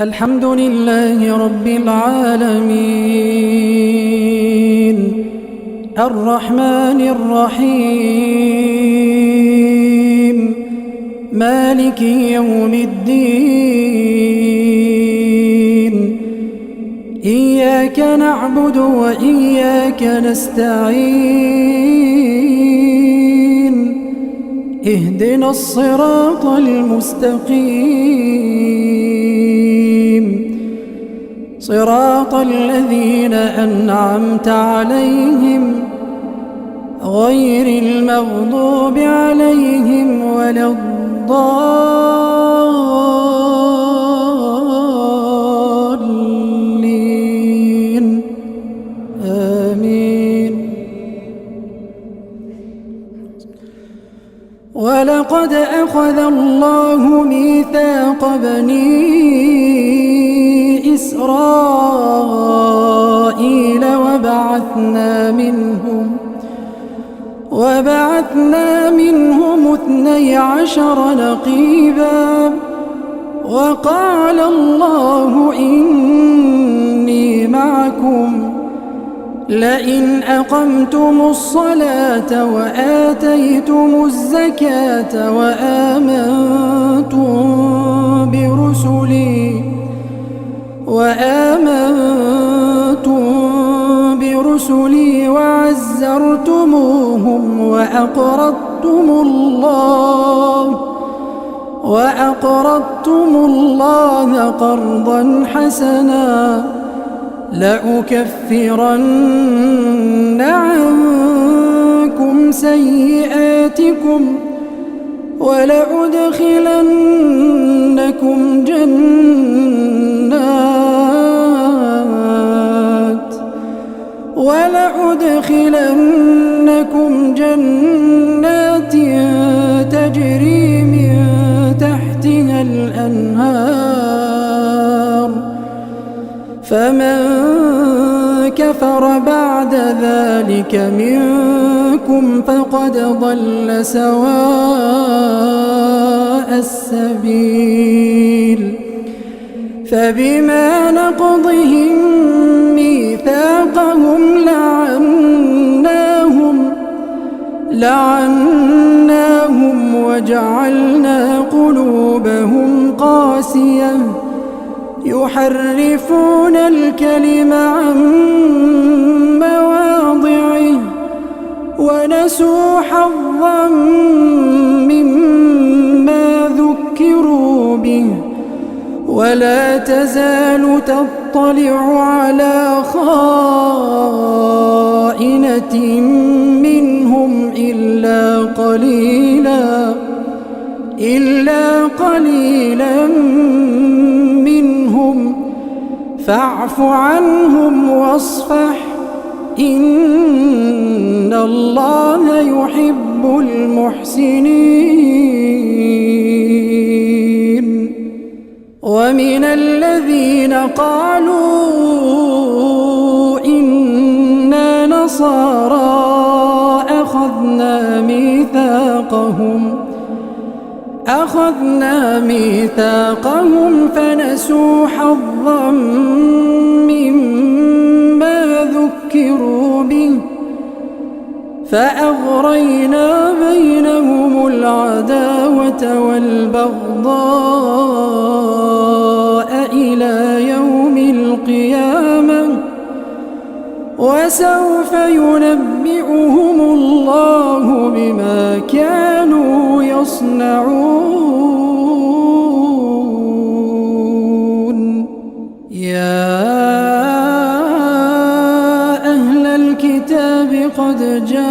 الحمد لله رب العالمين الرحمن الرحيم مالك يوم الدين إياك نعبد وإياك نستعين اهدنا الصراط المستقيم صراط الذين أنعمت عليهم غير المغضوب عليهم ولا الضالين آمين. ولقد أخذ الله ميثاق بني إسرائيل وبعثنا منهم 12 نقيبا وقال الله إني معكم لئن أقمتم الصلاة وآتيتم الزكاة وآمنتم برسلي وعزرتموهم وأقرضتم الله قرضا حسنا لأكفرن عنكم سيئاتكم ولأدخلنكم جنات تجري من تحتها الأنهار فمن كفر بعد ذلك منكم فقد ضل سواء السبيل. فبما نقضهم ميثاقهم لعناهم وجعلنا قلوبهم قاسية يحرفون الكلم عن مواضعه ونسوا حظا مما ذكروا به ولا تزال تطلع على خائنة منهم إلا قليلا منهم فاعف عنهم واصفح إن الله يحب المحسنين. ومن الذين قالوا إنا نصارى أخذنا ميثاقهم فنسوا حظا مما ذكروا به فأغرينا بينهم العداوة والبغضاء إلى يوم القيامة وسوف ينبئهم الله بما كانوا يصنعون. يا أهل الكتاب قد جاءكم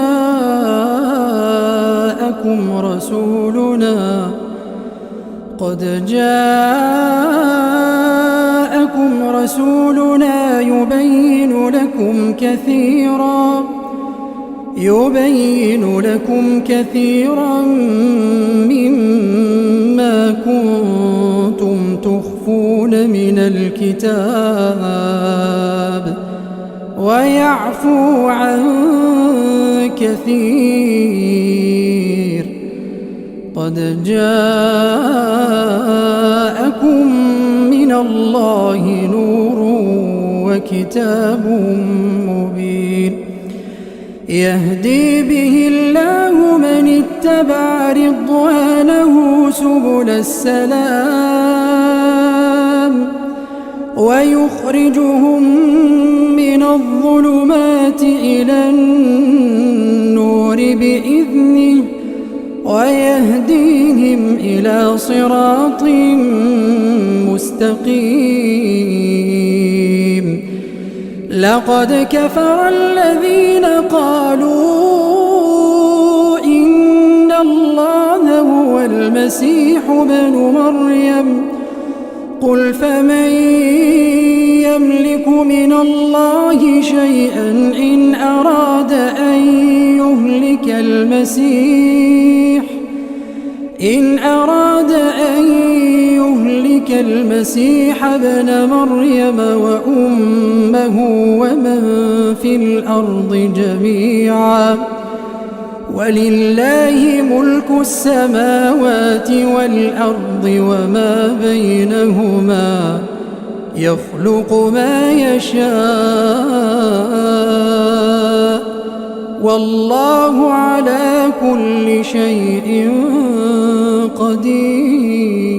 رسولنا يبين لكم كثيرا مما كنتم تخفون من الكتاب ويعفو عن كثير. قد جاءكم من من الله نور وكتاب مبين يهدي به الله من اتبع رضوانه سبل السلام ويخرجهم من الظلمات إلى النور بإذنه ويهديهم إلى صراط مستقيم لقد كفر الذين قالوا إن الله هو المسيح ابن مريم قل فمن يملك من الله شيئا إن أراد أن يهلك المسيح ابن مريم وأمه ومن في الأرض جميعا ولله ملك السماوات والأرض وما بينهما يخلق ما يشاء والله على كل شيء قدير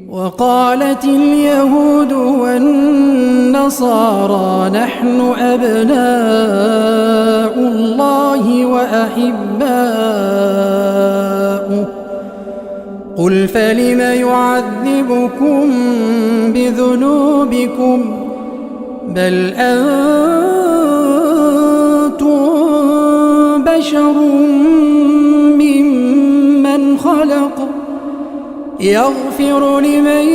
وقالت اليهود والنصارى نحن أبناء الله وأحباؤه قل فلم يعذبكم بذنوبكم بل أنتم بشر ممن خلق يغفر لمن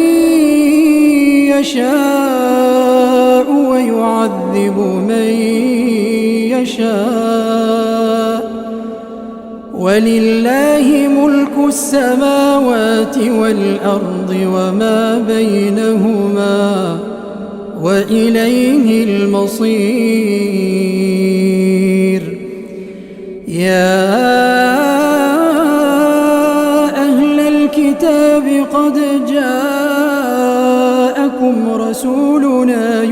يشاء ويعذب من يشاء ولله ملك السماوات والأرض وما بينهما وإليه المصير يا أهل الكتاب قد جاءكم رسولنا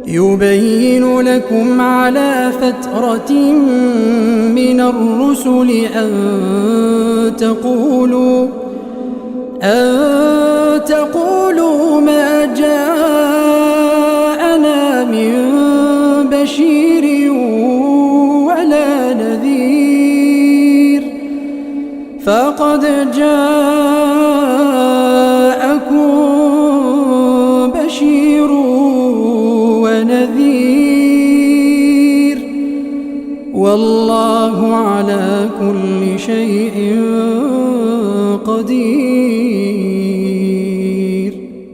يبين لكم على فترة من الرسل أن تقولوا ما جاءنا من بشير ولا نذير فقد جاءكم بشير ونذير والله على كل شيء قدير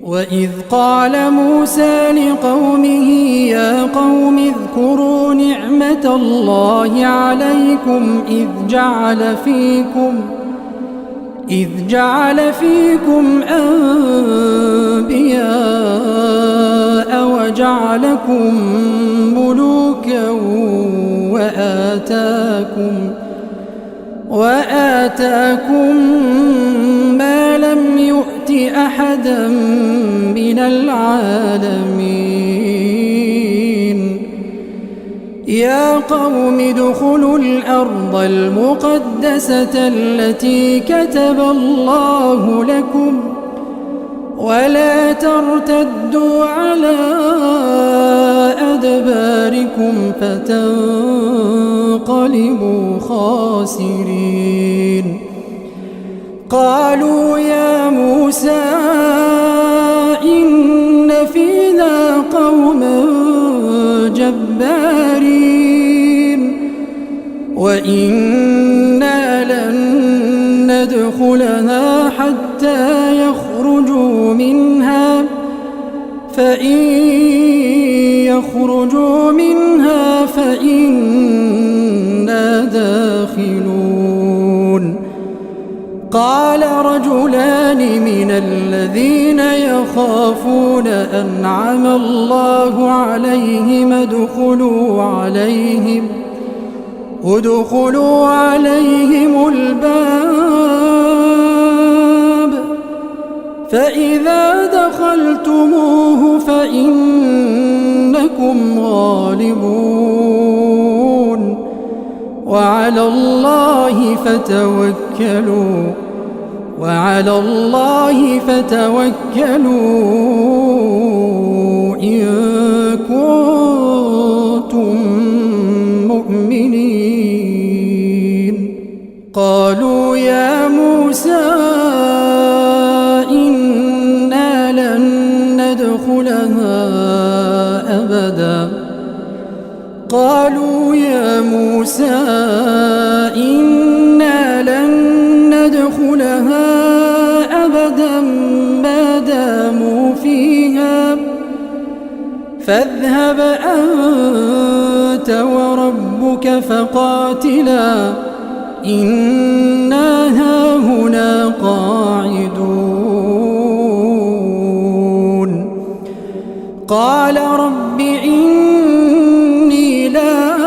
وإذ قال موسى لقومه يا قوم اذكروا نعمة الله عليكم إذ جعل فيكم أنبياء وجعلكم ملوكا وآتاكم ما لم يؤت أحدا من العالمين يا قوم ادخلوا الأرض المقدسة التي كتب الله لكم ولا ترتدوا على أدباركم فتنقلبوا خاسرين قالوا يا موسى إن فينا قوما جبارين وإنا لن ندخلها حتى يخرجوا منها فإن يخرجوا منها فإنا داخلون قال رجلان من الذين يخافون أنعم الله عليهم ادخلوا عليهم الباب فإذا دخلتموه فإنكم غالبون وعلى الله فتوكلوا إن كنتم مؤمنين. قالوا يا موسى إنا لن ندخلها أبدا ما داموا فيها فاذهب أنت وربك فقاتلا إنا هاهنا قاعدون. قال رب إني لا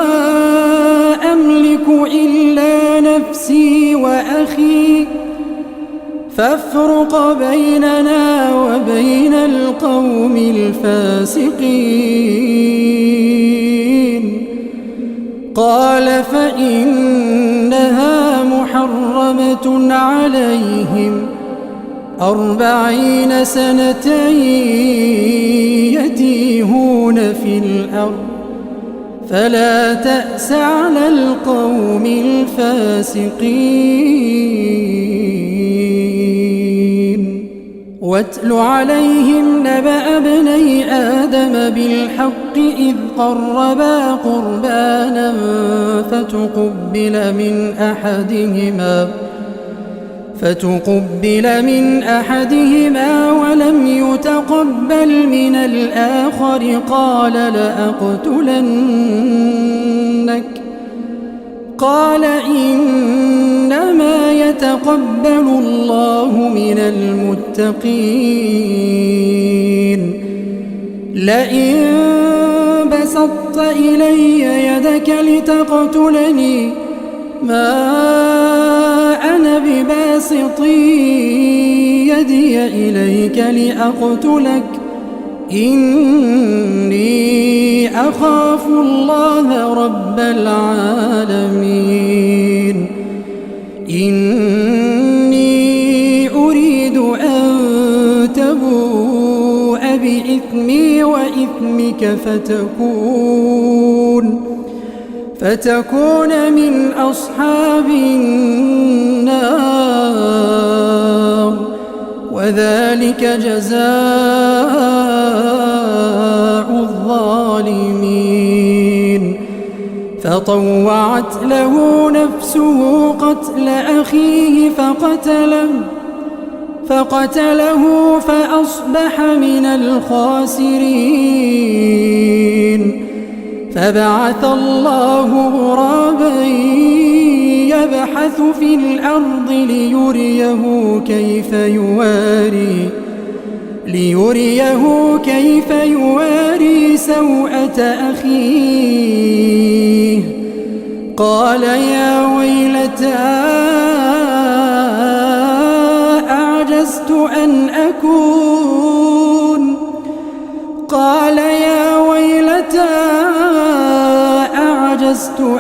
أملك إلا نفسي وأخي فافرق بيننا وبين القوم الفاسقين. قال فإنها محرمة عليهم 40 سنة يتيهون في الأرض فلا تأس على القوم الفاسقين. واتل عليهم نبأ ابني آدم بالحق إذ قربا قربانا فتقبل من أحدهما ولم يتقبل من الآخر قال لأقتلنك. قال إنما يتقبل الله من المتقين. لئن بسطت إلي يدك لتقتلني ما أنا بباسط يدي إليك لأقتلك إني أخاف الله رب العالمين. إني أريد أن تبوء بإثمي وإثمك فتكون من أصحاب النار وذلك جزاء الظالمين. فطوعت له نفسه قتل أخيه فقتله فأصبح من الخاسرين. فبعث الله غرابا يبحث في الأرض ليريه كيف يواري سوءة أخيه. قال يا ويلتى أعجزت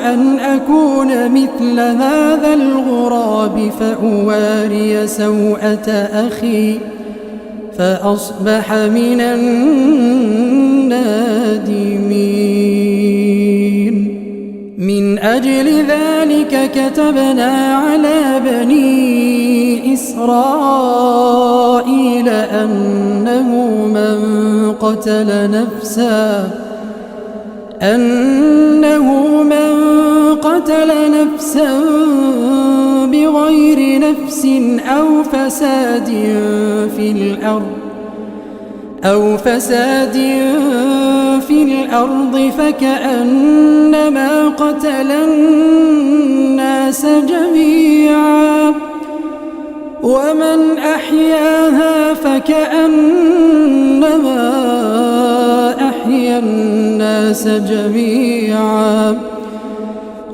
أن أكون مثل هذا الغراب فأواري سوءة أخي فأصبح من النادمين. من أجل ذلك كتبنا على بني إسرائيل أنه من قتل نفسا بغير نفس أو فساد في الأرض فكأنما قتل الناس جميعا ومن أحياها فكأنما أحيا الناس جميعا.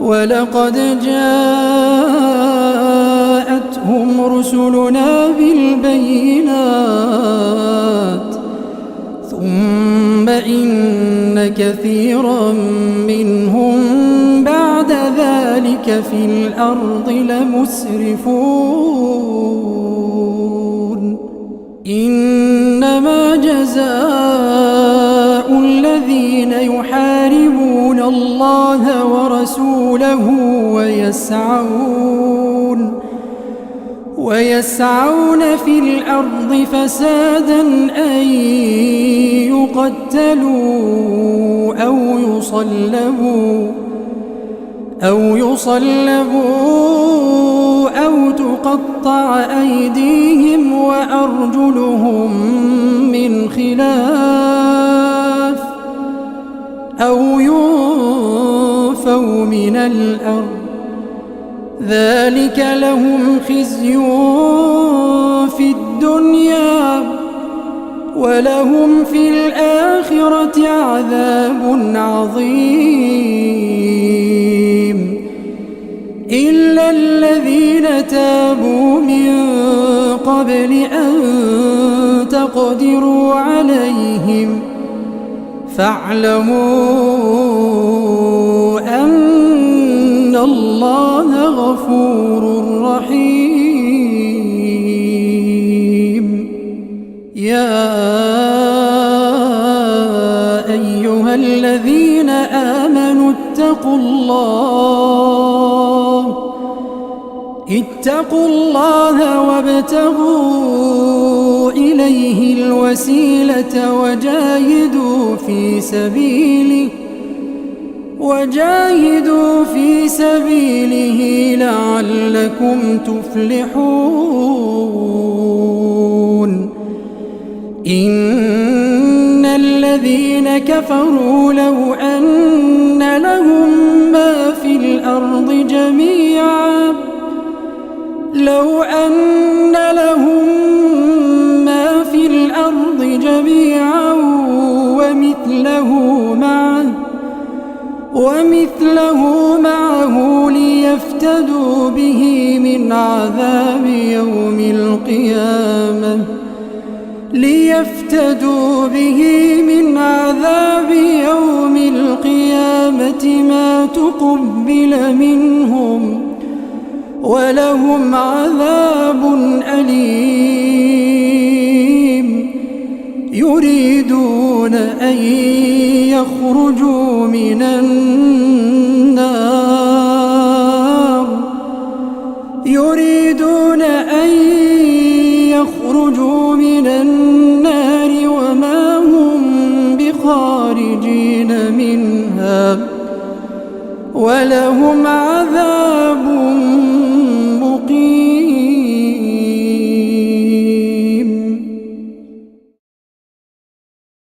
ولقد جاءتهم جاءتهم رسلنا بالبينات ثم إن كثيرا منهم بعد ذلك في الأرض لمسرفون إنما جزاء الذين يحاربون الله ورسوله ويسعون في الأرض فسادا أن يقتلوا أو يصلبوا أو تقطع أيديهم وأرجلهم من خلاف أو ينفوا من الأرض ذلك لهم خزي في الدنيا ولهم في الآخرة عذاب عظيم إلا الذين تابوا من قبل أن تقدروا عليهم فاعلموا أن الله غفور رحيم يا أيها الذين آمنوا اتقوا الله وابتغوا إليه الوسيلة وجاهدوا في سبيله لعلكم تفلحون إن الذين كفروا لو أن لهم ما في الأرض جميعا ومثله معه ليفتدوا به من عذاب يوم القيامة ما تقبل منهم ولهم عذاب أليم يريدون أن يخرجوا من النار وما هم بخارجين منها ولهم عذاب